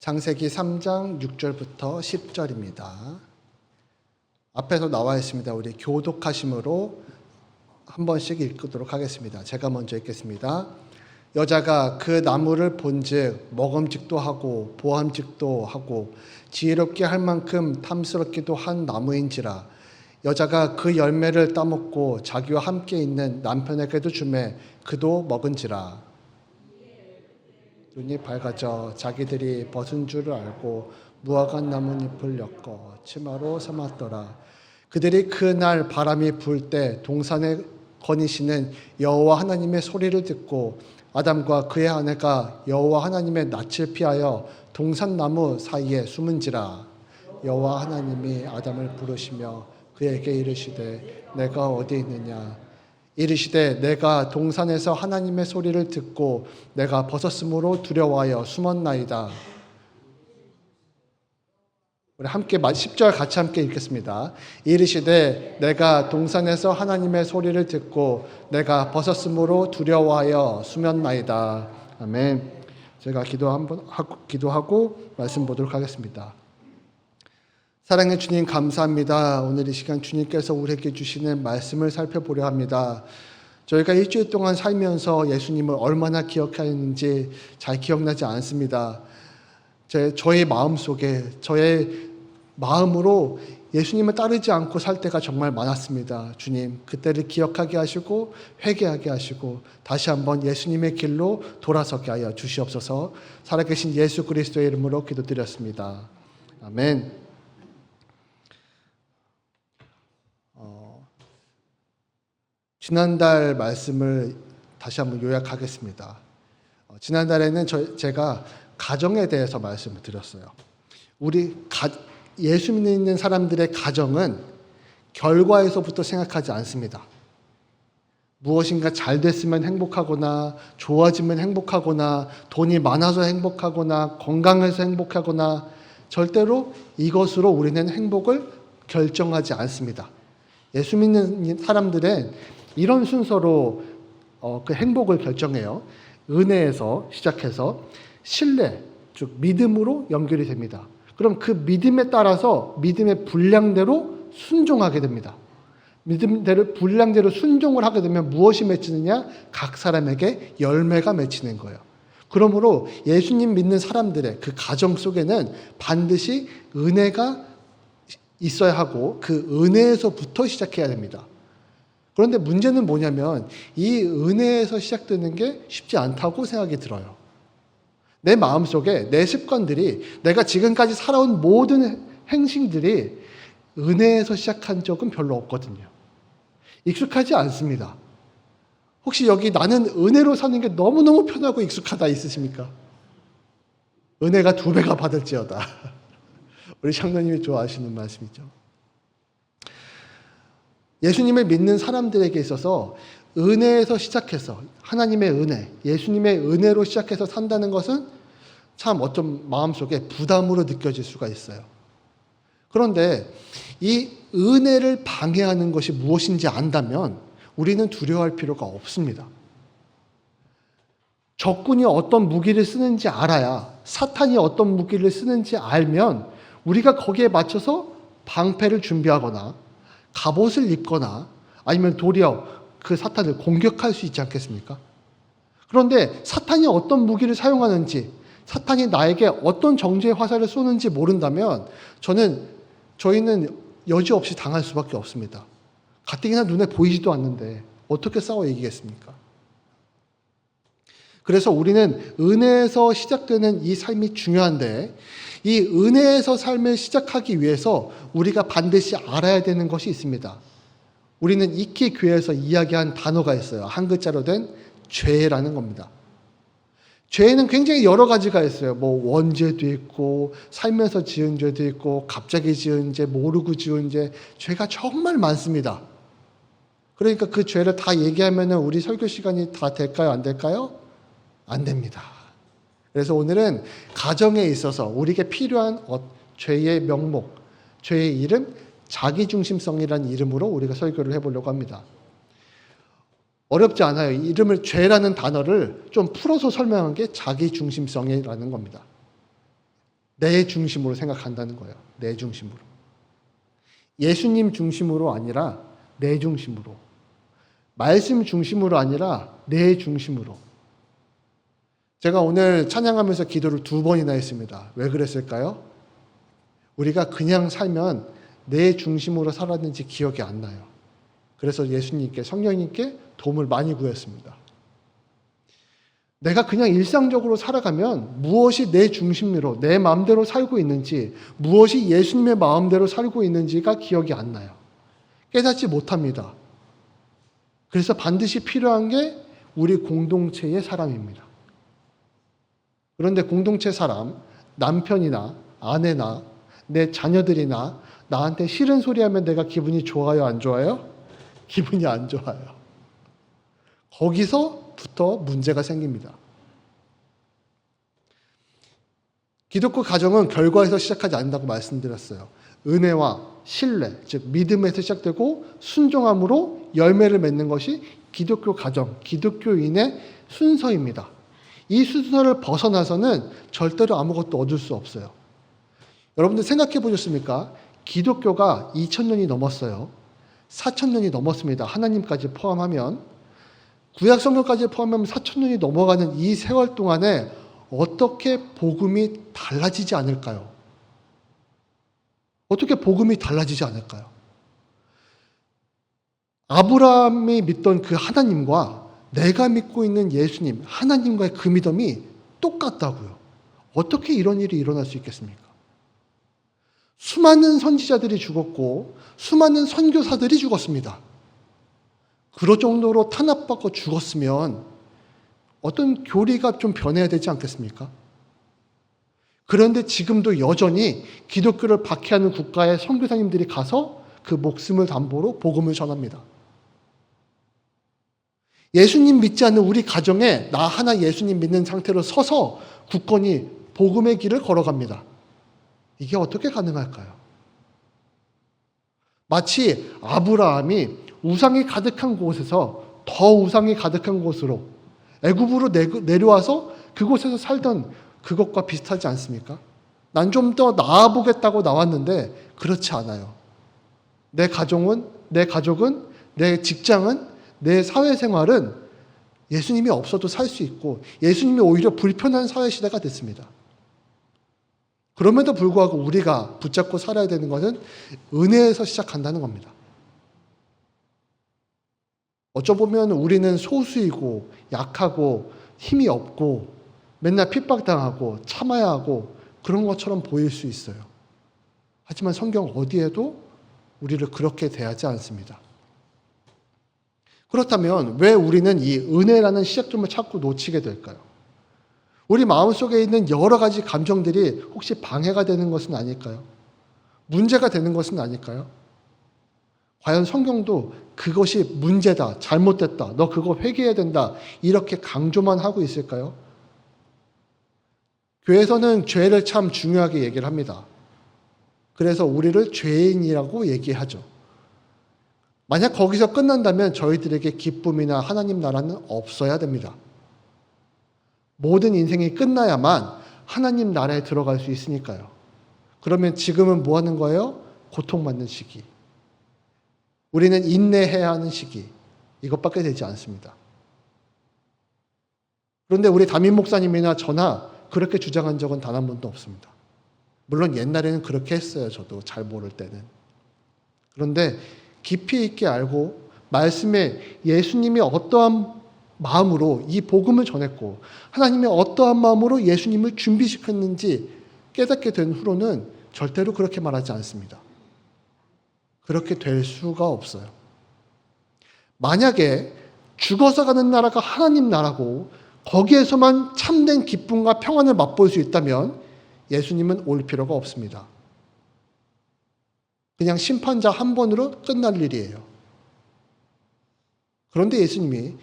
창세기 3장 6절부터 10절입니다. 앞에서 나와 있습니다. 우리 교독하심으로 한 번씩 읽도록 하겠습니다. 제가 먼저 읽겠습니다. 여자가 그 나무를 본즉 먹음직도 하고 보암직도 하고 지혜롭게 할 만큼 탐스럽기도 한 나무인지라. 여자가 그 열매를 따먹고 자기와 함께 있는 남편에게도 주매 그도 먹은지라. 눈이 밝아져 자기들이 벗은 줄을 알고 무화과 나뭇잎을 엮어 치마로 삼았더라. 그들이 그날 바람이 불 때 동산에 거니시는 여호와 하나님의 소리를 듣고 아담과 그의 아내가 여호와 하나님의 낯을 피하여 동산나무 사이에 숨은지라. 여호와 하나님이 아담을 부르시며 그에게 이르시되 내가 어디 있느냐. 이르시되 내가 동산에서 하나님의 소리를 듣고 내가 벗었으므로 두려워하여 숨었나이다. 우리 함께 10절 같이 함께 읽겠습니다. 이르시되 내가 동산에서 하나님의 소리를 듣고 내가 벗었으므로 두려워하여 숨었나이다. 아멘. 제가 기도하고 말씀 보도록 하겠습니다. 사랑의 주님 감사합니다. 오늘 이 시간 주님께서 우리에게 주시는 말씀을 살펴보려 합니다. 저희가 일주일 동안 살면서 예수님을 얼마나 기억하였는지 잘 기억나지 않습니다. 저의 마음속에 저의 마음으로 예수님을 따르지 않고 살 때가 정말 많았습니다. 주님, 그때를 기억하게 하시고 회개하게 하시고 다시 한번 예수님의 길로 돌아서게 하여 주시옵소서. 살아계신 예수 그리스도의 이름으로 기도드렸습니다. 아멘. 지난달 말씀을 다시 한번 요약하겠습니다. 지난달에는 제가 가정에 대해서 말씀을 드렸어요. 예수 믿는 사람들의 가정은 결과에서부터 생각하지 않습니다. 무엇인가 잘 됐으면 행복하거나 좋아지면 행복하거나 돈이 많아서 행복하거나 건강해서 행복하거나 절대로 이것으로 우리는 행복을 결정하지 않습니다. 예수 믿는 사람들은 이런 순서로 그 행복을 결정해요. 은혜에서 시작해서 신뢰, 즉 믿음으로 연결이 됩니다. 그럼 그 믿음에 따라서 믿음의 분량대로 순종하게 됩니다. 믿음대로 분량대로 순종을 하게 되면 무엇이 맺히느냐? 각 사람에게 열매가 맺히는 거예요. 그러므로 예수님 믿는 사람들의 그 가정 속에는 반드시 은혜가 있어야 하고 그 은혜에서부터 시작해야 됩니다. 그런데 문제는 뭐냐면 이 은혜에서 시작되는 게 쉽지 않다고 생각이 들어요. 내 마음속에 내 습관들이 내가 지금까지 살아온 모든 행실들이 은혜에서 시작한 적은 별로 없거든요. 익숙하지 않습니다. 혹시 여기 나는 은혜로 사는 게 너무너무 편하고 익숙하다 있으십니까? 은혜가 2배가 받을지어다. 우리 장로님이 좋아하시는 말씀이죠. 예수님을 믿는 사람들에게 있어서 은혜에서 시작해서 하나님의 은혜, 예수님의 은혜로 시작해서 산다는 것은 참 어떤 마음속에 부담으로 느껴질 수가 있어요. 그런데 이 은혜를 방해하는 것이 무엇인지 안다면 우리는 두려워할 필요가 없습니다. 적군이 어떤 무기를 쓰는지 알아야, 사탄이 어떤 무기를 쓰는지 알면 우리가 거기에 맞춰서 방패를 준비하거나 갑옷을 입거나 아니면 도리어 그 사탄을 공격할 수 있지 않겠습니까? 그런데 사탄이 어떤 무기를 사용하는지, 사탄이 나에게 어떤 정죄의 화살을 쏘는지 모른다면 저희는 여지없이 당할 수밖에 없습니다. 가뜩이나 눈에 보이지도 않는데 어떻게 싸워 이기겠습니까? 그래서 우리는 은혜에서 시작되는 이 삶이 중요한데 이 은혜에서 삶을 시작하기 위해서 우리가 반드시 알아야 되는 것이 있습니다. 우리는 익히 교회에서 이야기한 단어가 있어요. 한 글자로 된 죄라는 겁니다. 죄는 굉장히 여러 가지가 있어요. 원죄도 있고 살면서 지은 죄도 있고 갑자기 지은 죄, 모르고 지은 죄, 죄가 정말 많습니다. 그러니까 그 죄를 다 얘기하면 우리 설교 시간이 다 될까요? 안 될까요? 안 됩니다. 그래서 오늘은 가정에 있어서 우리에게 필요한 죄의 명목, 죄의 이름, 자기중심성이라는 이름으로 우리가 설교를 해보려고 합니다. 어렵지 않아요. 이름을 죄라는 단어를 좀 풀어서 설명한 게 자기중심성이라는 겁니다. 내 중심으로 생각한다는 거예요. 내 중심으로. 예수님 중심으로 아니라 내 중심으로. 말씀 중심으로 아니라 내 중심으로. 제가 오늘 찬양하면서 기도를 2번이나 했습니다. 왜 그랬을까요? 우리가 그냥 살면 내 중심으로 살았는지 기억이 안 나요. 그래서 예수님께, 성령님께 도움을 많이 구했습니다. 내가 그냥 일상적으로 살아가면 무엇이 내 중심으로, 내 마음대로 살고 있는지, 무엇이 예수님의 마음대로 살고 있는지가 기억이 안 나요. 깨닫지 못합니다. 그래서 반드시 필요한 게 우리 공동체의 사람입니다. 그런데 공동체 사람, 남편이나 아내나 내 자녀들이나 나한테 싫은 소리 하면 내가 기분이 좋아요, 안 좋아요? 기분이 안 좋아요. 거기서부터 문제가 생깁니다. 기독교 가정은 결과에서 시작하지 않는다고 말씀드렸어요. 은혜와 신뢰, 즉 믿음에서 시작되고 순종함으로 열매를 맺는 것이 기독교 가정, 기독교인의 순서입니다. 이 순서를 벗어나서는 절대로 아무것도 얻을 수 없어요. 여러분들 생각해 보셨습니까? 기독교가 2000년이 넘었어요. 4000년이 넘었습니다. 하나님까지 포함하면. 구약 성경까지 포함하면 4000년이 넘어가는 이 세월 동안에 어떻게 복음이 달라지지 않을까요? 어떻게 복음이 달라지지 않을까요? 아브라함이 믿던 그 하나님과 내가 믿고 있는 예수님, 하나님과의 그 믿음이 똑같다고요. 어떻게 이런 일이 일어날 수 있겠습니까? 수많은 선지자들이 죽었고 수많은 선교사들이 죽었습니다. 그럴 정도로 탄압받고 죽었으면 어떤 교리가 좀 변해야 되지 않겠습니까? 그런데 지금도 여전히 기독교를 박해하는 국가의 선교사님들이 가서 그 목숨을 담보로 복음을 전합니다. 예수님 믿지 않는 우리 가정에 나 하나 예수님 믿는 상태로 서서 굳건히 복음의 길을 걸어갑니다. 이게 어떻게 가능할까요? 마치 아브라함이 우상이 가득한 곳에서 더 우상이 가득한 곳으로 애굽으로 내려와서 그곳에서 살던 그것과 비슷하지 않습니까? 난 좀 더 나아보겠다고 나왔는데 그렇지 않아요. 내 가족은, 내 직장은, 내 사회생활은 예수님이 없어도 살 수 있고 예수님이 오히려 불편한 사회시대가 됐습니다. 그럼에도 불구하고 우리가 붙잡고 살아야 되는 것은 은혜에서 시작한다는 겁니다. 어쩌보면 우리는 소수이고 약하고 힘이 없고 맨날 핍박당하고 참아야 하고 그런 것처럼 보일 수 있어요. 하지만 성경 어디에도 우리를 그렇게 대하지 않습니다. 그렇다면 왜 우리는 이 은혜라는 시작점을 자꾸 놓치게 될까요? 우리 마음속에 있는 여러 가지 감정들이 혹시 방해가 되는 것은 아닐까요? 문제가 되는 것은 아닐까요? 과연 성경도 그것이 문제다, 잘못됐다, 너 그거 회개해야 된다 이렇게 강조만 하고 있을까요? 교회에서는 죄를 참 중요하게 얘기를 합니다. 그래서 우리를 죄인이라고 얘기하죠. 만약 거기서 끝난다면 저희들에게 기쁨이나 하나님 나라는 없어야 됩니다. 모든 인생이 끝나야만 하나님 나라에 들어갈 수 있으니까요. 그러면 지금은 뭐 하는 거예요? 고통받는 시기. 우리는 인내해야 하는 시기. 이것밖에 되지 않습니다. 그런데 우리 담임 목사님이나 저나 그렇게 주장한 적은 단 한 번도 없습니다. 물론 옛날에는 그렇게 했어요. 저도 잘 모를 때는. 그런데 깊이 있게 알고 말씀에 예수님이 어떠한 마음으로 이 복음을 전했고 하나님이 어떠한 마음으로 예수님을 준비시켰는지 깨닫게 된 후로는 절대로 그렇게 말하지 않습니다. 그렇게 될 수가 없어요. 만약에 죽어서 가는 나라가 하나님 나라고 거기에서만 참된 기쁨과 평안을 맛볼 수 있다면 예수님은 올 필요가 없습니다. 그냥 심판자 한 번으로 끝날 일이에요. 그런데 예수님이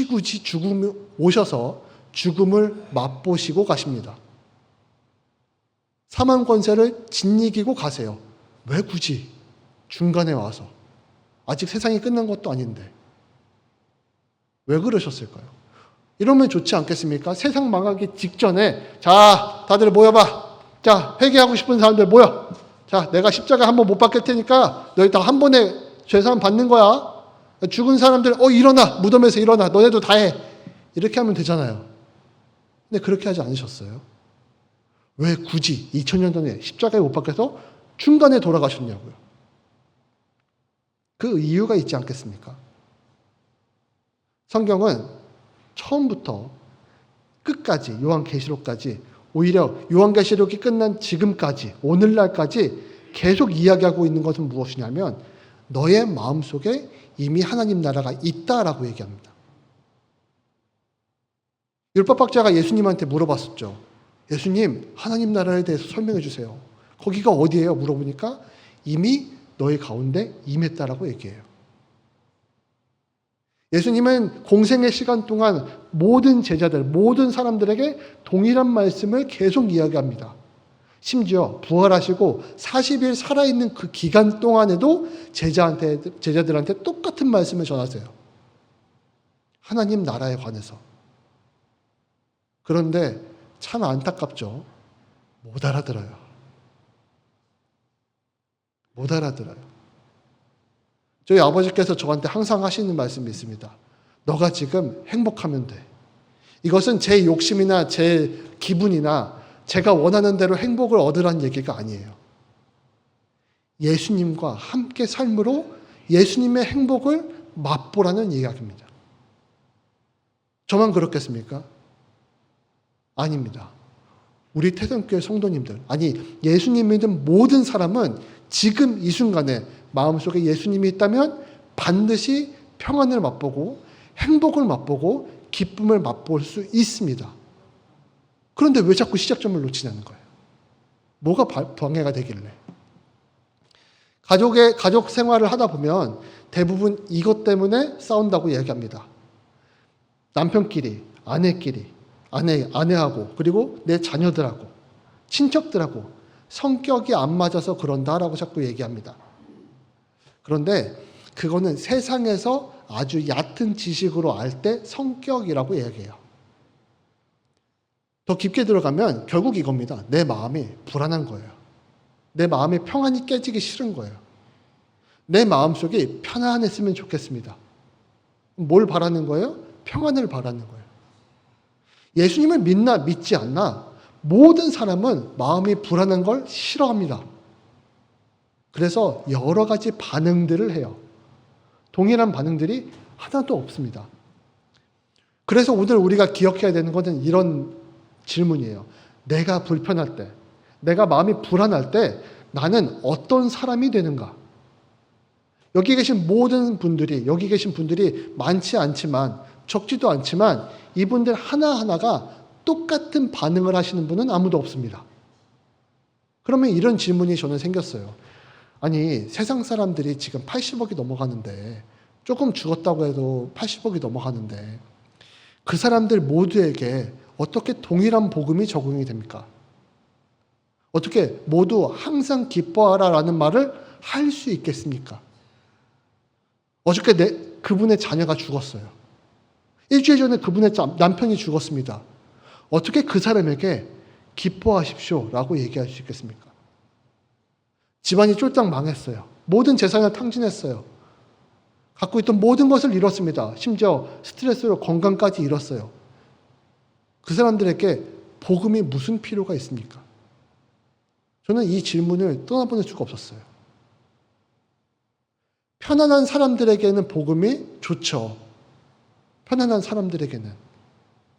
굳이 죽음을 오셔서 죽음을 맛보시고 가십니다. 사망 권세를 짓이기고 가세요. 왜 굳이 중간에 와서 아직 세상이 끝난 것도 아닌데 왜 그러셨을까요? 이러면 좋지 않겠습니까? 세상 망하기 직전에 자 다들 모여봐. 자, 회개하고 싶은 사람들 모여. 자, 내가 십자가 한번 못 박힐 테니까 너희 다 한 번에 죄사함 받는 거야. 죽은 사람들 일어나. 무덤에서 일어나. 너네도 다 해. 이렇게 하면 되잖아요. 근데 그렇게 하지 않으셨어요. 왜 굳이 2000년 전에 십자가에 못 박혀서 중간에 돌아가셨냐고요. 그 이유가 있지 않겠습니까? 성경은 처음부터 끝까지 요한계시록까지 오히려 요한계시록이 끝난 지금까지 오늘날까지 계속 이야기하고 있는 것은 무엇이냐면 너의 마음속에 이미 하나님 나라가 있다라고 얘기합니다. 율법학자가 예수님한테 물어봤었죠. 예수님, 하나님 나라에 대해서 설명해 주세요. 거기가 어디예요? 물어보니까 이미 너희 가운데 임했다라고 얘기해요. 예수님은 공생의 시간 동안 모든 제자들, 모든 사람들에게 동일한 말씀을 계속 이야기합니다. 심지어 부활하시고 40일 살아있는 그 기간 동안에도 제자들한테 똑같은 말씀을 전하세요. 하나님 나라에 관해서. 그런데 참 안타깝죠. 못 알아들어요. 못 알아들어요. 저희 아버지께서 저한테 항상 하시는 말씀이 있습니다. 너가 지금 행복하면 돼. 이것은 제 욕심이나 제 기분이나 제가 원하는 대로 행복을 얻으라는 얘기가 아니에요. 예수님과 함께 삶으로 예수님의 행복을 맛보라는 이야기입니다. 저만 그렇겠습니까? 아닙니다. 우리 태성교회 성도님들, 아니 예수님 믿는 모든 사람은 지금 이 순간에 마음속에 예수님이 있다면 반드시 평안을 맛보고 행복을 맛보고 기쁨을 맛볼 수 있습니다. 그런데 왜 자꾸 시작점을 놓치냐는 거예요. 뭐가 방해가 되길래. 가족 생활을 하다 보면 대부분 이것 때문에 싸운다고 이야기합니다. 남편끼리, 아내끼리, 아내하고 그리고 내 자녀들하고 친척들하고 성격이 안 맞아서 그런다라고 자꾸 얘기합니다. 그런데 그거는 세상에서 아주 얕은 지식으로 알 때 성격이라고 얘기해요. 더 깊게 들어가면 결국 이겁니다. 내 마음이 불안한 거예요. 내 마음의 평안이 깨지기 싫은 거예요. 내 마음속이 편안했으면 좋겠습니다. 뭘 바라는 거예요? 평안을 바라는 거예요. 예수님을 믿나 믿지 않나 모든 사람은 마음이 불안한 걸 싫어합니다. 그래서 여러 가지 반응들을 해요. 동일한 반응들이 하나도 없습니다. 그래서 오늘 우리가 기억해야 되는 것은 이런 질문이에요. 내가 불편할 때, 내가 마음이 불안할 때 나는 어떤 사람이 되는가? 여기 계신 모든 분들이, 여기 계신 분들이 많지 않지만, 적지도 않지만 이분들 하나하나가 똑같은 반응을 하시는 분은 아무도 없습니다. 그러면 이런 질문이 저는 생겼어요. 아니, 세상 사람들이 지금 80억이 넘어가는데, 조금 죽었다고 해도 80억이 넘어가는데, 그 사람들 모두에게 어떻게 동일한 복음이 적용이 됩니까? 어떻게 모두 항상 기뻐하라라는 말을 할 수 있겠습니까? 어저께 그분의 자녀가 죽었어요. 일주일 전에 그분의 남편이 죽었습니다. 어떻게 그 사람에게 기뻐하십시오라고 얘기할 수 있겠습니까? 집안이 쫄딱 망했어요. 모든 재산을 탕진했어요. 갖고 있던 모든 것을 잃었습니다. 심지어 스트레스로 건강까지 잃었어요. 그 사람들에게 복음이 무슨 필요가 있습니까? 저는 이 질문을 떠나보낼 수가 없었어요. 편안한 사람들에게는 복음이 좋죠. 편안한 사람들에게는.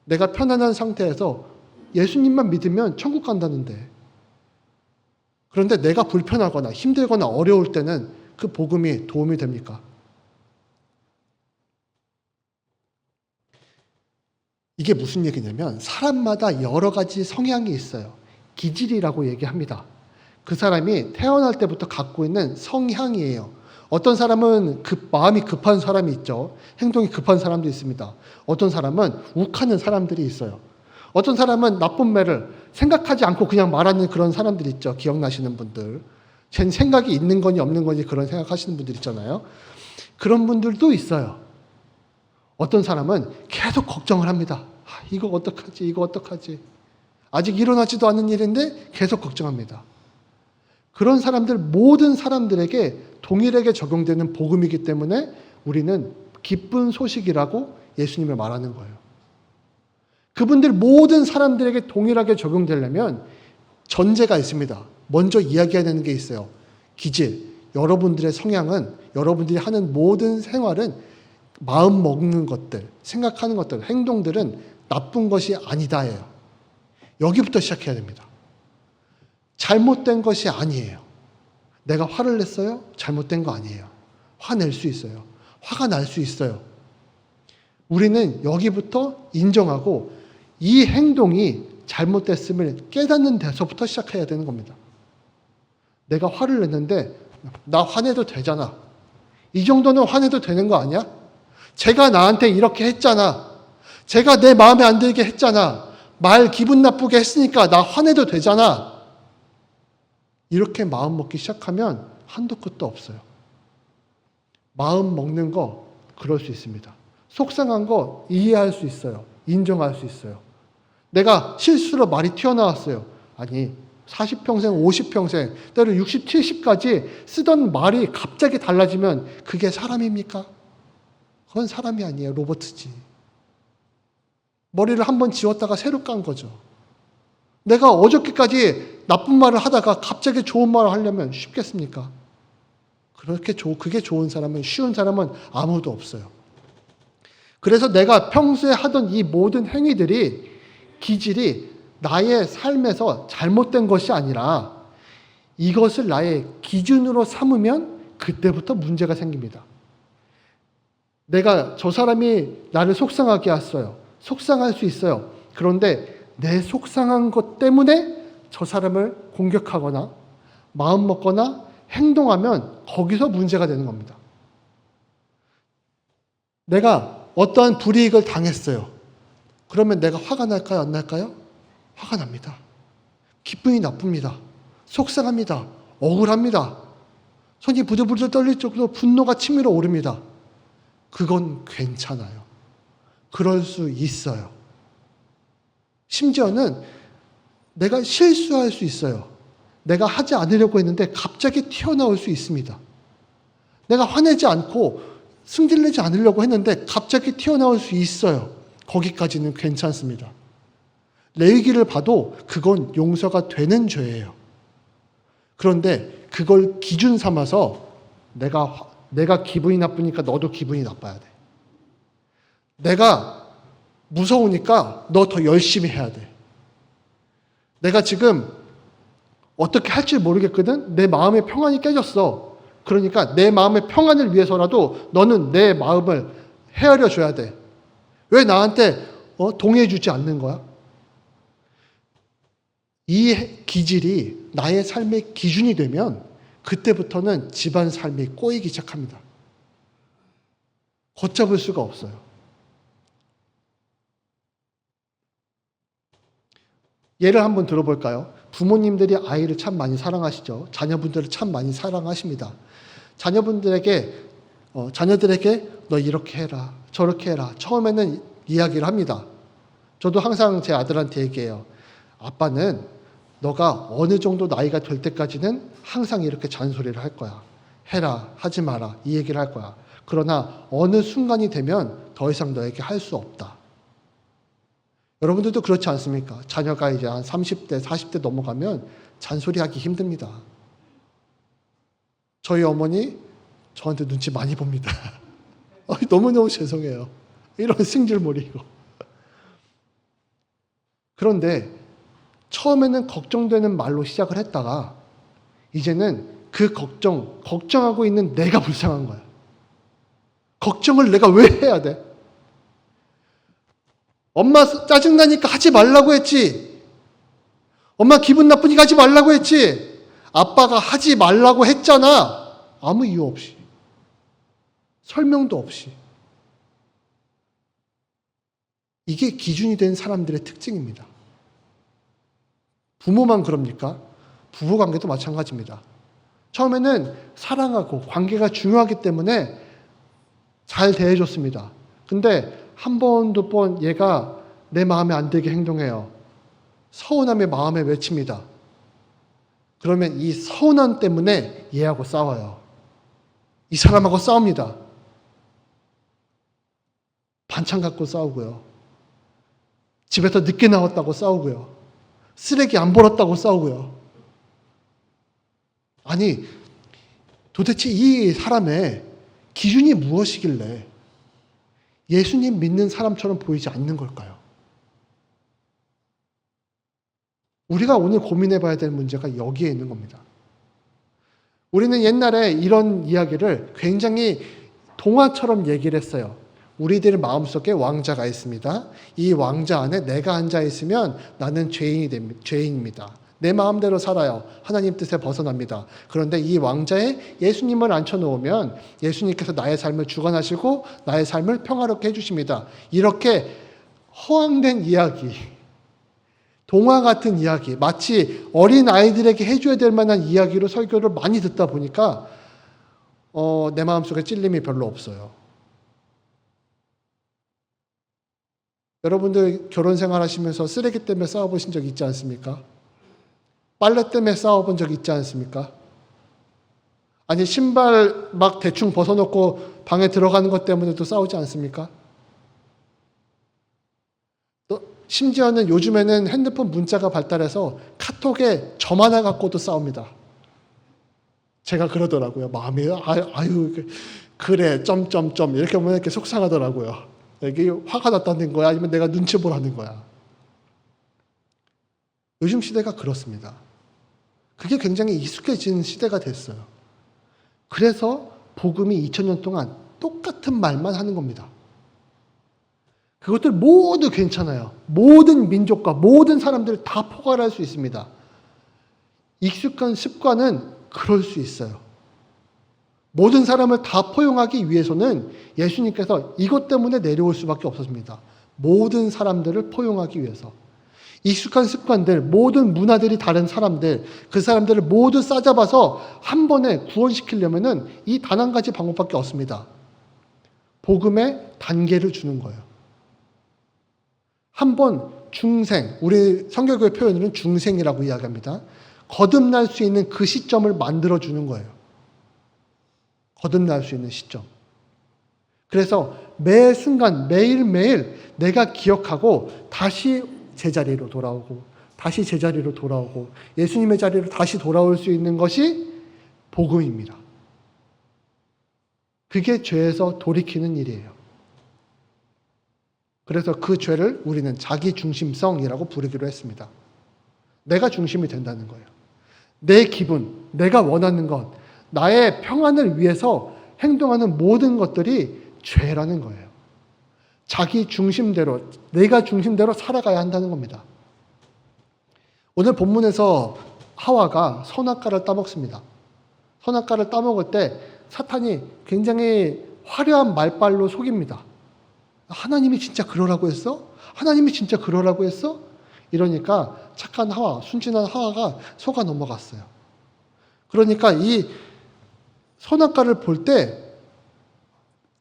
내가 편안한 상태에서 예수님만 믿으면 천국 간다는데. 그런데 내가 불편하거나 힘들거나 어려울 때는 그 복음이 도움이 됩니까? 이게 무슨 얘기냐면 사람마다 여러 가지 성향이 있어요. 기질이라고 얘기합니다. 그 사람이 태어날 때부터 갖고 있는 성향이에요. 어떤 사람은 마음이 급한 사람이 있죠. 행동이 급한 사람도 있습니다. 어떤 사람은 욱하는 사람들이 있어요. 어떤 사람은 나쁜 말을 생각하지 않고 그냥 말하는 그런 사람들이 있죠. 기억나시는 분들. 쟨 생각이 있는 거니 없는 거니 그런 생각하시는 분들 있잖아요. 그런 분들도 있어요. 어떤 사람은 계속 걱정을 합니다. 이거 어떡하지? 이거 어떡하지? 아직 일어나지도 않은 일인데 계속 걱정합니다. 그런 사람들, 모든 사람들에게 동일하게 적용되는 복음이기 때문에 우리는 기쁜 소식이라고 예수님을 말하는 거예요. 그분들 모든 사람들에게 동일하게 적용되려면 전제가 있습니다. 먼저 이야기해야 되는 게 있어요. 기질. 여러분들의 성향은, 여러분들이 하는 모든 생활은, 마음 먹는 것들, 생각하는 것들, 행동들은 나쁜 것이 아니다예요. 여기부터 시작해야 됩니다. 잘못된 것이 아니에요. 내가 화를 냈어요? 잘못된 거 아니에요. 화낼 수 있어요. 화가 날 수 있어요. 우리는 여기부터 인정하고 이 행동이 잘못됐음을 깨닫는 데서부터 시작해야 되는 겁니다. 내가 화를 냈는데 나 화내도 되잖아. 이 정도는 화내도 되는 거 아니야? 제가 나한테 이렇게 했잖아. 제가 내 마음에 안 들게 했잖아. 말 기분 나쁘게 했으니까 나 화내도 되잖아. 이렇게 마음 먹기 시작하면 한도 끝도 없어요. 마음 먹는 거 그럴 수 있습니다. 속상한 거 이해할 수 있어요. 인정할 수 있어요. 내가 실수로 말이 튀어나왔어요. 아니 40평생, 50평생, 때로 60, 70까지 쓰던 말이 갑자기 달라지면 그게 사람입니까? 그건 사람이 아니에요. 로봇이지. 머리를 한번 지웠다가 새로 깐 거죠. 내가 어저께까지 나쁜 말을 하다가 갑자기 좋은 말을 하려면 쉽겠습니까? 그게 좋은 사람은, 쉬운 사람은 아무도 없어요. 그래서 내가 평소에 하던 이 모든 행위들이, 기질이 나의 삶에서 잘못된 것이 아니라 이것을 나의 기준으로 삼으면 그때부터 문제가 생깁니다. 내가 저 사람이 나를 속상하게 했어요. 속상할 수 있어요. 그런데 내 속상한 것 때문에 저 사람을 공격하거나 마음 먹거나 행동하면 거기서 문제가 되는 겁니다. 내가 어떠한 불이익을 당했어요. 그러면 내가 화가 날까요? 안 날까요? 화가 납니다. 기분이 나쁩니다. 속상합니다. 억울합니다. 손이 부들부들 떨릴 정도로 분노가 치밀어 오릅니다. 그건 괜찮아요. 그럴 수 있어요. 심지어는 내가 실수할 수 있어요. 내가 하지 않으려고 했는데 갑자기 튀어나올 수 있습니다. 내가 화내지 않고 승질내지 않으려고 했는데 갑자기 튀어나올 수 있어요. 거기까지는 괜찮습니다. 레위기를 봐도 그건 용서가 되는 죄예요. 그런데 그걸 기준 삼아서 내가 기분이 나쁘니까 너도 기분이 나빠야 돼. 내가 무서우니까 너 더 열심히 해야 돼. 내가 지금 어떻게 할지 모르겠거든? 내 마음의 평안이 깨졌어. 그러니까 내 마음의 평안을 위해서라도 너는 내 마음을 헤아려 줘야 돼. 왜 나한테 동의해 주지 않는 거야? 이 기질이 나의 삶의 기준이 되면 그때부터는 집안 삶이 꼬이기 시작합니다. 걷잡을 수가 없어요. 예를 한번 들어볼까요? 부모님들이 아이를 참 많이 사랑하시죠. 자녀분들을 참 많이 사랑하십니다. 자녀들에게 너 이렇게 해라, 저렇게 해라. 처음에는 이야기를 합니다. 저도 항상 제 아들한테 얘기해요. 아빠는 너가 어느 정도 나이가 될 때까지는 항상 이렇게 잔소리를 할 거야. 해라, 하지 마라, 이 얘기를 할 거야. 그러나 어느 순간이 되면 더 이상 너에게 할 수 없다. 여러분들도 그렇지 않습니까? 자녀가 이제 한 30대, 40대 넘어가면 잔소리하기 힘듭니다. 저희 어머니 저한테 눈치 많이 봅니다. 너무너무 죄송해요. 이런 승질머리고. 그런데 처음에는 걱정되는 말로 시작을 했다가 이제는 그 걱정하고 있는 내가 불쌍한 거야. 걱정을 내가 왜 해야 돼? 엄마 짜증나니까 하지 말라고 했지. 엄마 기분 나쁘니까 하지 말라고 했지. 아빠가 하지 말라고 했잖아. 아무 이유 없이. 설명도 없이. 이게 기준이 된 사람들의 특징입니다. 부모만 그럽니까? 부부관계도 마찬가지입니다. 처음에는 사랑하고 관계가 중요하기 때문에 잘 대해줬습니다. 근데 한 번, 두 번 얘가 내 마음에 안 들게 행동해요. 서운함이 마음에 맺힙니다. 그러면 이 서운함 때문에 얘하고 싸워요. 이 사람하고 싸웁니다. 반찬 갖고 싸우고요. 집에서 늦게 나왔다고 싸우고요. 쓰레기 안 버렸다고 싸우고요. 아니, 도대체 이 사람의 기준이 무엇이길래 예수님 믿는 사람처럼 보이지 않는 걸까요? 우리가 오늘 고민해 봐야 될 문제가 여기에 있는 겁니다. 우리는 옛날에 이런 이야기를 굉장히 동화처럼 얘기를 했어요. 우리들 마음속에 왕자가 있습니다. 이 왕자 안에 내가 앉아 있으면 나는 죄인입니다. 내 마음대로 살아요. 하나님 뜻에 벗어납니다. 그런데 이 왕자에 예수님을 앉혀놓으면 예수님께서 나의 삶을 주관하시고 나의 삶을 평화롭게 해주십니다. 이렇게 허황된 이야기, 동화 같은 이야기, 마치 어린 아이들에게 해줘야 될 만한 이야기로 설교를 많이 듣다 보니까 내 마음속에 찔림이 별로 없어요. 여러분들 결혼 생활하시면서 쓰레기 때문에 싸워보신 적 있지 않습니까? 빨래 때문에 싸워본 적 있지 않습니까? 아니 신발 막 대충 벗어놓고 방에 들어가는 것 때문에도 싸우지 않습니까? 또 심지어는 요즘에는 핸드폰 문자가 발달해서 카톡에 점 하나 갖고도 싸웁니다. 제가 그러더라고요. 마음이 아유 그래 점점점 이렇게 보면 이렇게 속상하더라고요. 이게 화가 났다는 거야? 아니면 내가 눈치 보라는 거야? 요즘 시대가 그렇습니다. 그게 굉장히 익숙해진 시대가 됐어요. 그래서 복음이 2000년 동안 똑같은 말만 하는 겁니다. 그것들 모두 괜찮아요. 모든 민족과 모든 사람들을 다 포괄할 수 있습니다. 익숙한 습관은 그럴 수 있어요. 모든 사람을 다 포용하기 위해서는 예수님께서 이것 때문에 내려올 수밖에 없었습니다. 모든 사람들을 포용하기 위해서. 익숙한 습관들, 모든 문화들이 다른 사람들, 그 사람들을 모두 싸잡아서 한 번에 구원시키려면은 이 단 한 가지 방법밖에 없습니다. 복음의 단계를 주는 거예요. 한 번 중생, 우리 성결교회 표현으로는 중생이라고 이야기합니다. 거듭날 수 있는 그 시점을 만들어주는 거예요. 거듭날 수 있는 시점. 그래서 매 순간 매일매일 내가 기억하고 다시 제자리로 돌아오고 다시 제자리로 돌아오고 예수님의 자리로 다시 돌아올 수 있는 것이 복음입니다. 그게 죄에서 돌이키는 일이에요. 그래서 그 죄를 우리는 자기중심성이라고 부르기로 했습니다. 내가 중심이 된다는 거예요. 내 기분, 내가 원하는 것, 나의 평안을 위해서 행동하는 모든 것들이 죄라는 거예요. 자기 중심대로, 내가 중심대로 살아가야 한다는 겁니다. 오늘 본문에서 하와가 선악과를 따먹습니다. 선악과를 따먹을 때 사탄이 굉장히 화려한 말발로 속입니다. 하나님이 진짜 그러라고 했어? 하나님이 진짜 그러라고 했어? 이러니까 착한 하와, 순진한 하와가 속아 넘어갔어요. 그러니까 이 선악과를 볼 때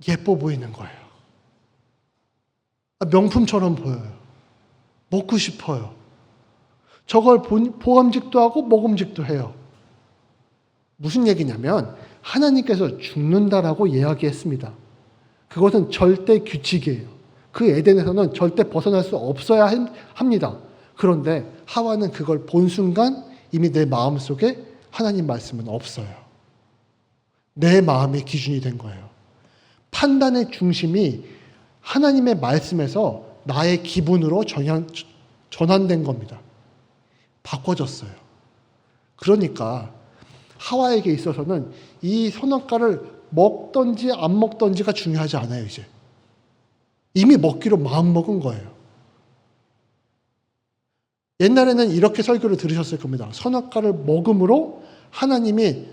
예뻐 보이는 거예요. 명품처럼 보여요. 먹고 싶어요. 저걸 보암직도 하고 먹음직도 해요. 무슨 얘기냐면 하나님께서 죽는다라고 이야기했습니다. 그것은 절대 규칙이에요. 그 에덴에서는 절대 벗어날 수 없어야 합니다. 그런데 하와는 그걸 본 순간 이미 내 마음속에 하나님 말씀은 없어요. 내 마음의 기준이 된 거예요. 판단의 중심이 하나님의 말씀에서 나의 기분으로 전환된 겁니다. 바꿔졌어요. 그러니까 하와에게 있어서는 이 선악과를 먹던지 안 먹던지가 중요하지 않아요, 이제. 이미 먹기로 마음먹은 거예요. 옛날에는 이렇게 설교를 들으셨을 겁니다. 선악과를 먹음으로 하나님이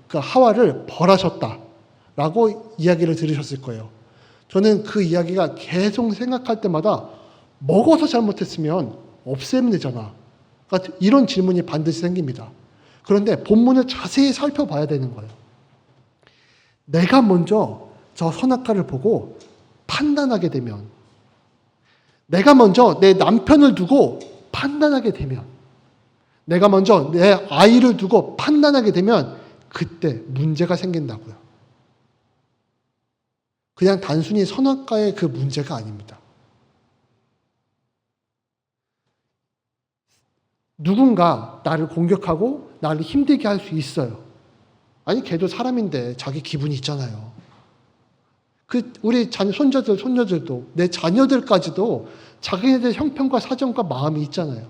그 하와를 벌하셨다라고 이야기를 들으셨을 거예요. 저는 그 이야기가 계속 생각할 때마다 먹어서 잘못했으면 없애면 되잖아. 그러니까 이런 질문이 반드시 생깁니다. 그런데 본문을 자세히 살펴봐야 되는 거예요. 내가 먼저 저 선악과를 보고 판단하게 되면 내가 먼저 내 남편을 두고 판단하게 되면, 내가 먼저 내 아이를 두고 판단하게 되면 그때 문제가 생긴다고요. 그냥 단순히 선악과의 그 문제가 아닙니다. 누군가 나를 공격하고 나를 힘들게 할 수 있어요. 아니, 걔도 사람인데 자기 기분이 있잖아요. 우리 손녀들도, 내 자녀들까지도 자기네들 형편과 사정과 마음이 있잖아요.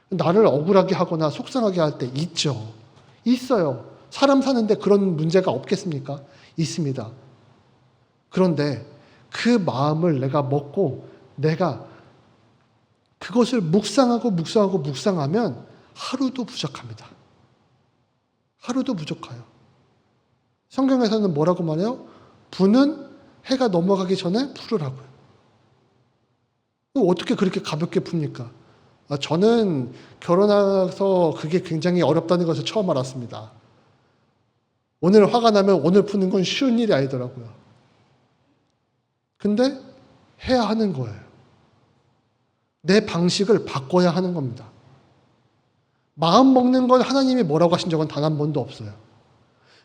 나를 억울하게 하거나 속상하게 할 때 있죠. 있어요. 사람 사는데 그런 문제가 없겠습니까? 있습니다. 그런데 그 마음을 내가 먹고 내가 그것을 묵상하면 하루도 부족합니다. 하루도 부족해요. 성경에서는 뭐라고 말해요? 불은 해가 넘어가기 전에 풀으라고요. 어떻게 그렇게 가볍게 풉니까? 저는 결혼해서 그게 굉장히 어렵다는 것을 처음 알았습니다. 오늘 화가 나면 오늘 푸는 건 쉬운 일이 아니더라고요. 근데 해야 하는 거예요. 내 방식을 바꿔야 하는 겁니다. 마음 먹는 건 하나님이 뭐라고 하신 적은 단 한 번도 없어요.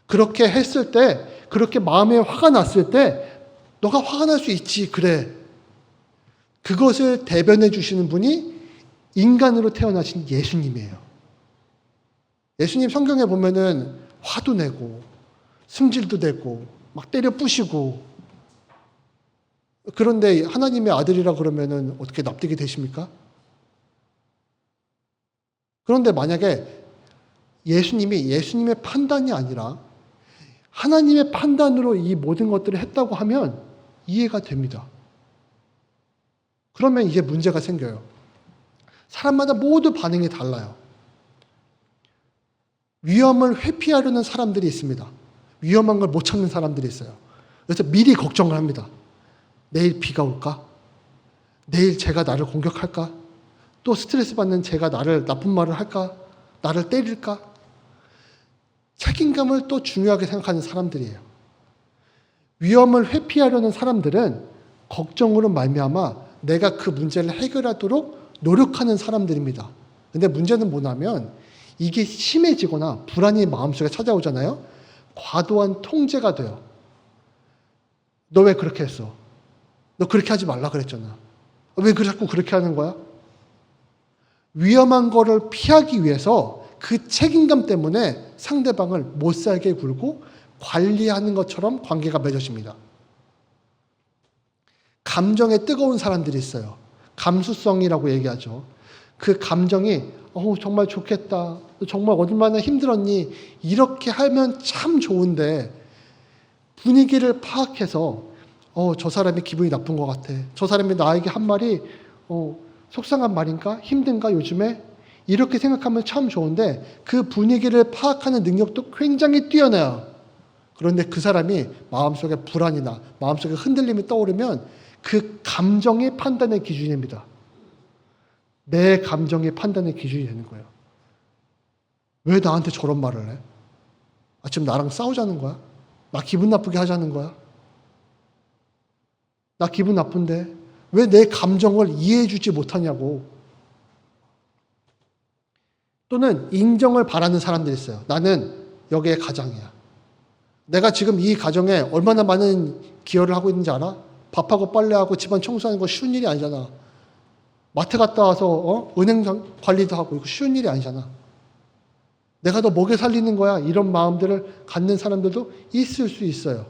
그렇게 했을 때, 그렇게 마음에 화가 났을 때, 너가 화가 날 수 있지, 그래. 그것을 대변해 주시는 분이 인간으로 태어나신 예수님이에요. 예수님 성경에 보면은 화도 내고, 승질도 내고, 막 때려 부시고, 그런데 하나님의 아들이라 그러면은 어떻게 납득이 되십니까? 그런데 만약에 예수님의 판단이 아니라 하나님의 판단으로 이 모든 것들을 했다고 하면 이해가 됩니다. 그러면 이제 문제가 생겨요. 사람마다 모두 반응이 달라요. 위험을 회피하려는 사람들이 있습니다. 위험한 걸 못 참는 사람들이 있어요. 그래서 미리 걱정을 합니다. 내일 비가 올까? 내일 쟤가 나를 공격할까? 또 스트레스 받는 쟤가 나를 나쁜 말을 할까? 나를 때릴까? 책임감을 또 중요하게 생각하는 사람들이에요. 위험을 회피하려는 사람들은 걱정으로 말미암아 내가 그 문제를 해결하도록 노력하는 사람들입니다. 근데 문제는 뭐냐면 이게 심해지거나 불안이 마음속에 찾아오잖아요. 과도한 통제가 돼요. 너 왜 그렇게 했어? 너 그렇게 하지 말라 그랬잖아. 왜 자꾸 그렇게 하는 거야? 위험한 거를 피하기 위해서 그 책임감 때문에 상대방을 못 살게 굴고 관리하는 것처럼 관계가 맺어집니다. 감정에 뜨거운 사람들이 있어요. 감수성이라고 얘기하죠. 그 감정이 정말 좋겠다. 정말 얼마나 힘들었니? 이렇게 하면 참 좋은데 분위기를 파악해서 저 사람이 기분이 나쁜 것 같아. 저 사람이 나에게 한 말이 속상한 말인가? 힘든가 요즘에? 이렇게 생각하면 참 좋은데 그 분위기를 파악하는 능력도 굉장히 뛰어나요. 그런데 그 사람이 마음속에 불안이나 마음속에 흔들림이 떠오르면 그 감정이 판단의 기준입니다. 내 감정이 판단의 기준이 되는 거예요. 왜 나한테 저런 말을 해? 지금 나랑 싸우자는 거야? 나 기분 나쁘게 하자는 거야? 나 기분 나쁜데 왜 내 감정을 이해해 주지 못하냐고. 또는 인정을 바라는 사람들이 있어요. 나는 여기에 가장이야. 내가 지금 이 가정에 얼마나 많은 기여를 하고 있는지 알아? 밥하고 빨래하고 집안 청소하는 거 쉬운 일이 아니잖아. 마트 갔다 와서 은행 관리도 하고 이거 쉬운 일이 아니잖아. 내가 너 먹여 살리는 거야. 이런 마음들을 갖는 사람들도 있을 수 있어요.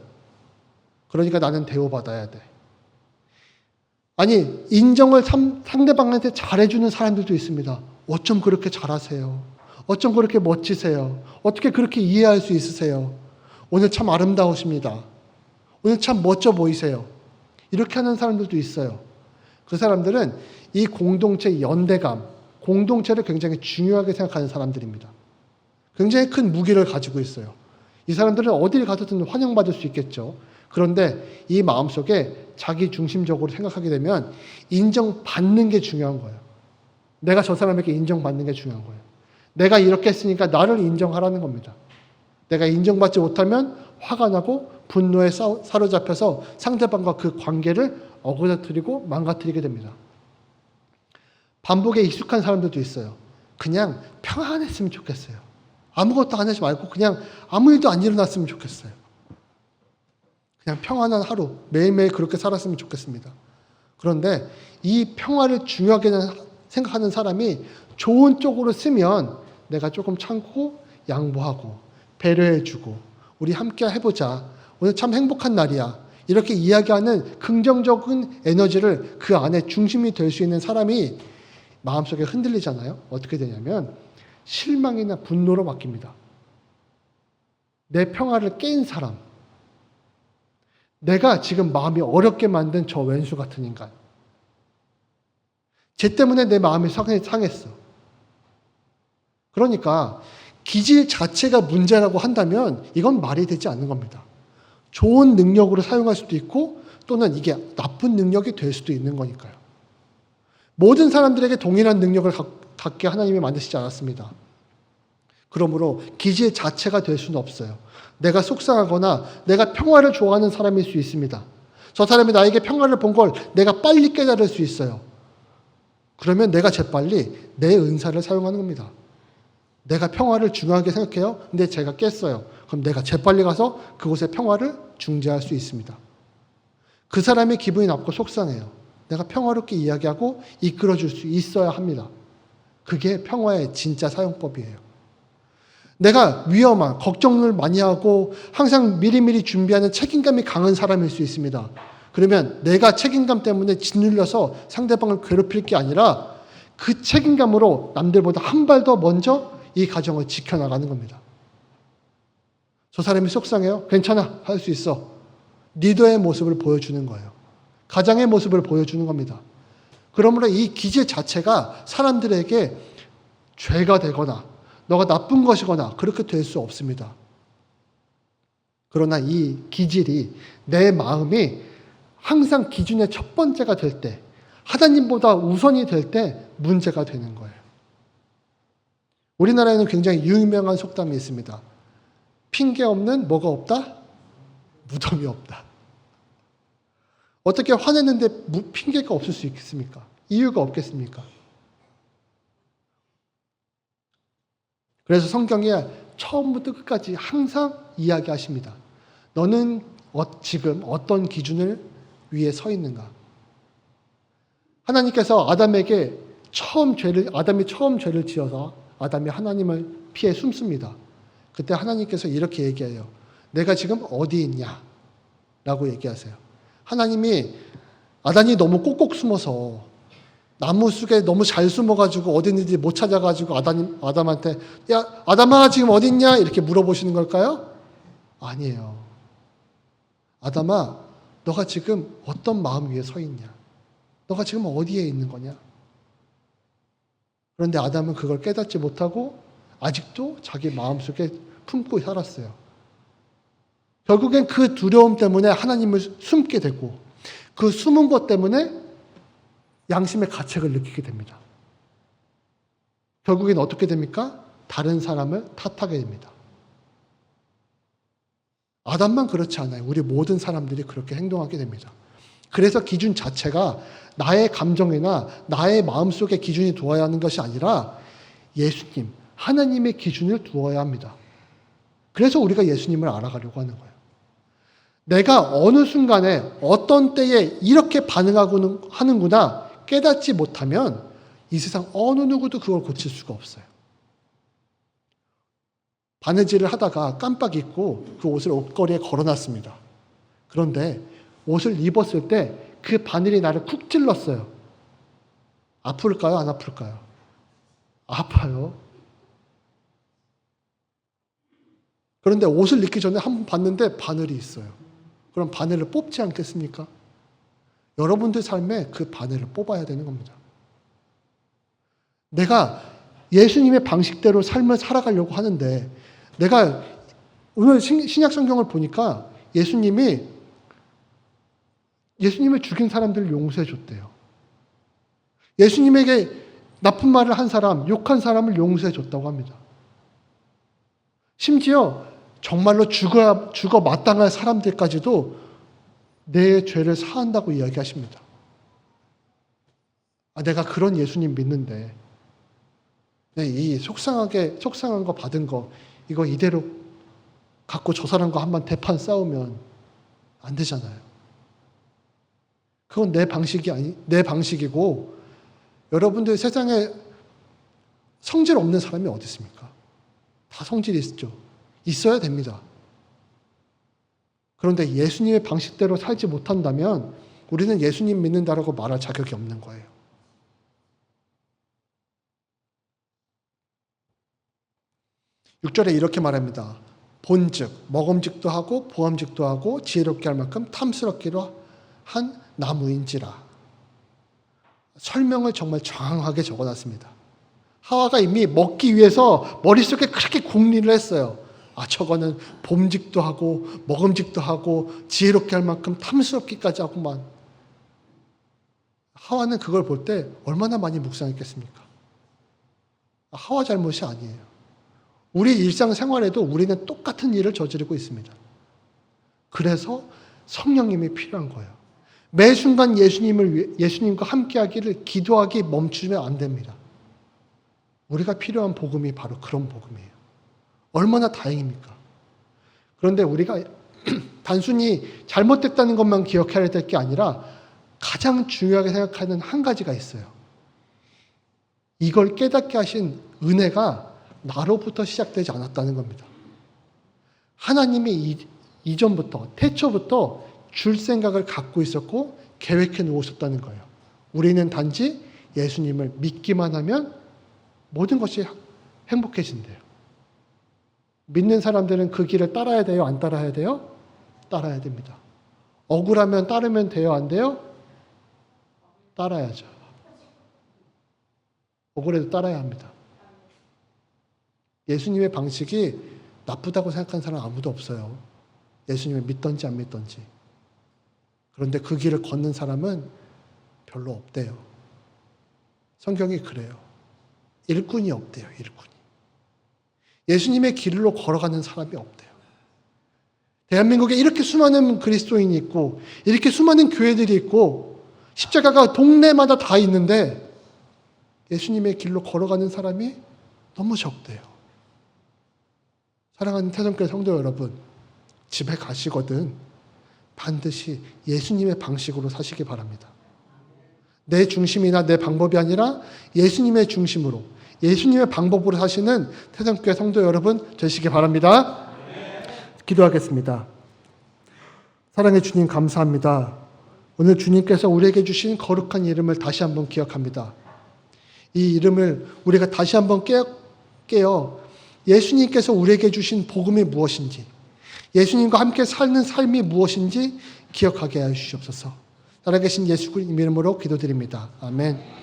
그러니까 나는 대우받아야 돼. 아니, 인정을 상대방한테 잘해주는 사람들도 있습니다. 어쩜 그렇게 잘하세요? 어쩜 그렇게 멋지세요? 어떻게 그렇게 이해할 수 있으세요? 오늘 참 아름다우십니다. 오늘 참 멋져 보이세요. 이렇게 하는 사람들도 있어요. 그 사람들은 이 공동체의 연대감, 공동체를 굉장히 중요하게 생각하는 사람들입니다. 굉장히 큰 무기를 가지고 있어요. 이 사람들은 어디를 가서든 환영받을 수 있겠죠. 그런데 이 마음속에 자기 중심적으로 생각하게 되면 인정받는 게 중요한 거예요. 내가 저 사람에게 인정받는 게 중요한 거예요. 내가 이렇게 했으니까 나를 인정하라는 겁니다. 내가 인정받지 못하면 화가 나고 분노에 사로잡혀서 상대방과 그 관계를 어그러뜨리고 망가뜨리게 됩니다. 반복에 익숙한 사람들도 있어요. 그냥 평안했으면 좋겠어요. 아무것도 안 하지 말고 그냥 아무 일도 안 일어났으면 좋겠어요. 그냥 평안한 하루, 매일매일 그렇게 살았으면 좋겠습니다. 그런데 이 평화를 중요하게 생각하는 사람이 좋은 쪽으로 쓰면 내가 조금 참고 양보하고 배려해주고 우리 함께 해보자. 오늘 참 행복한 날이야. 이렇게 이야기하는 긍정적인 에너지를 그 안에 중심이 될 수 있는 사람이 마음속에 흔들리잖아요. 어떻게 되냐면 실망이나 분노로 바뀝니다. 내 평화를 깬 사람. 내가 지금 마음이 어렵게 만든 저 왼수 같은 인간. 쟤 때문에 내 마음이 상했어. 그러니까 기질 자체가 문제라고 한다면 이건 말이 되지 않는 겁니다. 좋은 능력으로 사용할 수도 있고 또는 이게 나쁜 능력이 될 수도 있는 거니까요. 모든 사람들에게 동일한 능력을 갖게 하나님이 만드시지 않았습니다. 그러므로 기질 자체가 될 수는 없어요. 내가 속상하거나 내가 평화를 좋아하는 사람일 수 있습니다. 저 사람이 나에게 평화를 본 걸 내가 빨리 깨달을 수 있어요. 그러면 내가 재빨리 내 은사를 사용하는 겁니다. 내가 평화를 중요하게 생각해요. 근데 제가 깼어요. 그럼 내가 재빨리 가서 그곳의 평화를 중재할 수 있습니다. 그 사람의 기분이 나쁘고 속상해요. 내가 평화롭게 이야기하고 이끌어줄 수 있어야 합니다. 그게 평화의 진짜 사용법이에요. 내가 위험한, 걱정을 많이 하고 항상 미리미리 준비하는 책임감이 강한 사람일 수 있습니다. 그러면 내가 책임감 때문에 짓눌려서 상대방을 괴롭힐 게 아니라 그 책임감으로 남들보다 한 발 더 먼저 이 가정을 지켜나가는 겁니다. 저 사람이 속상해요? 괜찮아. 할 수 있어. 리더의 모습을 보여주는 거예요. 가장의 모습을 보여주는 겁니다. 그러므로 이 기질 자체가 사람들에게 죄가 되거나 너가 나쁜 것이거나 그렇게 될 수 없습니다. 그러나 이 기질이 내 마음이 항상 기준의 첫 번째가 될 때, 하나님보다 우선이 될 때 문제가 되는 거예요. 우리나라에는 굉장히 유명한 속담이 있습니다. 핑계 없는 뭐가 없다? 무덤이 없다. 어떻게 화냈는데 핑계가 없을 수 있겠습니까? 이유가 없겠습니까? 그래서 성경에 처음부터 끝까지 항상 이야기하십니다. 너는 지금 어떤 기준을 위에 서 있는가? 하나님께서 아담이 처음 죄를 지어서 아담이 하나님을 피해 숨습니다. 그때 하나님께서 이렇게 얘기해요. 내가 지금 어디 있냐? 라고 얘기하세요. 하나님이 아담이 너무 꼭꼭 숨어서 나무 속에 너무 잘 숨어가지고 어디 있는지 못 찾아가지고 아담한테 야 아담아 지금 어디 있냐? 이렇게 물어보시는 걸까요? 아니에요. 아담아 너가 지금 어떤 마음 위에 서 있냐? 너가 지금 어디에 있는 거냐? 그런데 아담은 그걸 깨닫지 못하고 아직도 자기 마음속에 품고 살았어요. 결국엔 그 두려움 때문에 하나님을 숨게 되고 그 숨은 것 때문에 양심의 가책을 느끼게 됩니다. 결국엔 어떻게 됩니까? 다른 사람을 탓하게 됩니다. 아담만 그렇지 않아요. 우리 모든 사람들이 그렇게 행동하게 됩니다. 그래서 기준 자체가 나의 감정이나 나의 마음속에 기준이 두어야 하는 것이 아니라 예수님, 하나님의 기준을 두어야 합니다. 그래서 우리가 예수님을 알아가려고 하는 거예요. 내가 어느 순간에 어떤 때에 이렇게 반응하고 하는구나 깨닫지 못하면 이 세상 어느 누구도 그걸 고칠 수가 없어요. 바느질을 하다가 깜빡 잊고 그 옷을 옷걸이에 걸어놨습니다. 그런데 옷을 입었을 때 그 바늘이 나를 쿡 찔렀어요. 아플까요? 안 아플까요? 아파요. 그런데 옷을 입기 전에 한번 봤는데 바늘이 있어요. 그럼 바늘을 뽑지 않겠습니까? 여러분들 삶에 그 바늘을 뽑아야 되는 겁니다. 내가 예수님의 방식대로 삶을 살아가려고 하는데 내가 오늘 신약 성경을 보니까 예수님을 죽인 사람들을 용서해 줬대요. 예수님에게 나쁜 말을 한 사람, 욕한 사람을 용서해 줬다고 합니다. 심지어 정말로 죽어 마땅할 사람들까지도 내 죄를 사한다고 이야기하십니다. 내가 그런 예수님 믿는데 이 속상한 거 받은 거 이거 이대로 갖고 저 사람과 한번 대판 싸우면 안 되잖아요. 그건 내 방식이고 여러분들 세상에 성질 없는 사람이 어디 있습니까? 다 성질이 있죠. 있어야 됩니다. 그런데 예수님의 방식대로 살지 못한다면 우리는 예수님 믿는다라고 말할 자격이 없는 거예요. 6절에 이렇게 말합니다. 본즉 먹음직도 하고 보암직도 하고 지혜롭게 할 만큼 탐스럽기로 한 나무인지라. 설명을 정말 장황하게 적어놨습니다. 하와가 이미 먹기 위해서 머릿속에 그렇게 궁리를 했어요. 저거는 봄직도 하고 먹음직도 하고 지혜롭게 할 만큼 탐스럽기까지 하고만. 하와는 그걸 볼 때 얼마나 많이 묵상했겠습니까? 하와 잘못이 아니에요. 우리 일상생활에도 우리는 똑같은 일을 저지르고 있습니다. 그래서 성령님이 필요한 거예요. 매 순간 예수님과 함께하기를 기도하기 멈추면 안 됩니다. 우리가 필요한 복음이 바로 그런 복음이에요. 얼마나 다행입니까? 그런데 우리가 단순히 잘못됐다는 것만 기억해야 될 게 아니라 가장 중요하게 생각하는 한 가지가 있어요. 이걸 깨닫게 하신 은혜가 나로부터 시작되지 않았다는 겁니다. 하나님이 이전부터 태초부터 줄 생각을 갖고 있었고 계획해 놓으셨다는 거예요. 우리는 단지 예수님을 믿기만 하면 모든 것이 행복해진대요. 믿는 사람들은 그 길을 따라야 돼요? 안 따라야 돼요? 따라야 됩니다. 억울하면 따르면 돼요? 안 돼요? 따라야죠. 억울해도 따라야 합니다. 예수님의 방식이 나쁘다고 생각하는 사람 아무도 없어요. 예수님을 믿던지 안 믿던지. 그런데 그 길을 걷는 사람은 별로 없대요. 성경이 그래요. 일꾼이 없대요. 일꾼이. 예수님의 길로 걸어가는 사람이 없대요. 대한민국에 이렇게 수많은 그리스도인이 있고 이렇게 수많은 교회들이 있고 십자가가 동네마다 다 있는데 예수님의 길로 걸어가는 사람이 너무 적대요. 사랑하는 태성교회 성도 여러분, 집에 가시거든 반드시 예수님의 방식으로 사시기 바랍니다. 내 중심이나 내 방법이 아니라 예수님의 중심으로, 예수님의 방법으로 사시는 태성교회 성도 여러분 되시기 바랍니다. 기도하겠습니다. 사랑해 주님 감사합니다. 오늘 주님께서 우리에게 주신 거룩한 이름을 다시 한번 기억합니다. 이 이름을 우리가 다시 한번 깨어 예수님께서 우리에게 주신 복음이 무엇인지, 예수님과 함께 사는 삶이 무엇인지 기억하게 하여 주시옵소서. 살아계신 예수님 이름으로 기도드립니다. 아멘.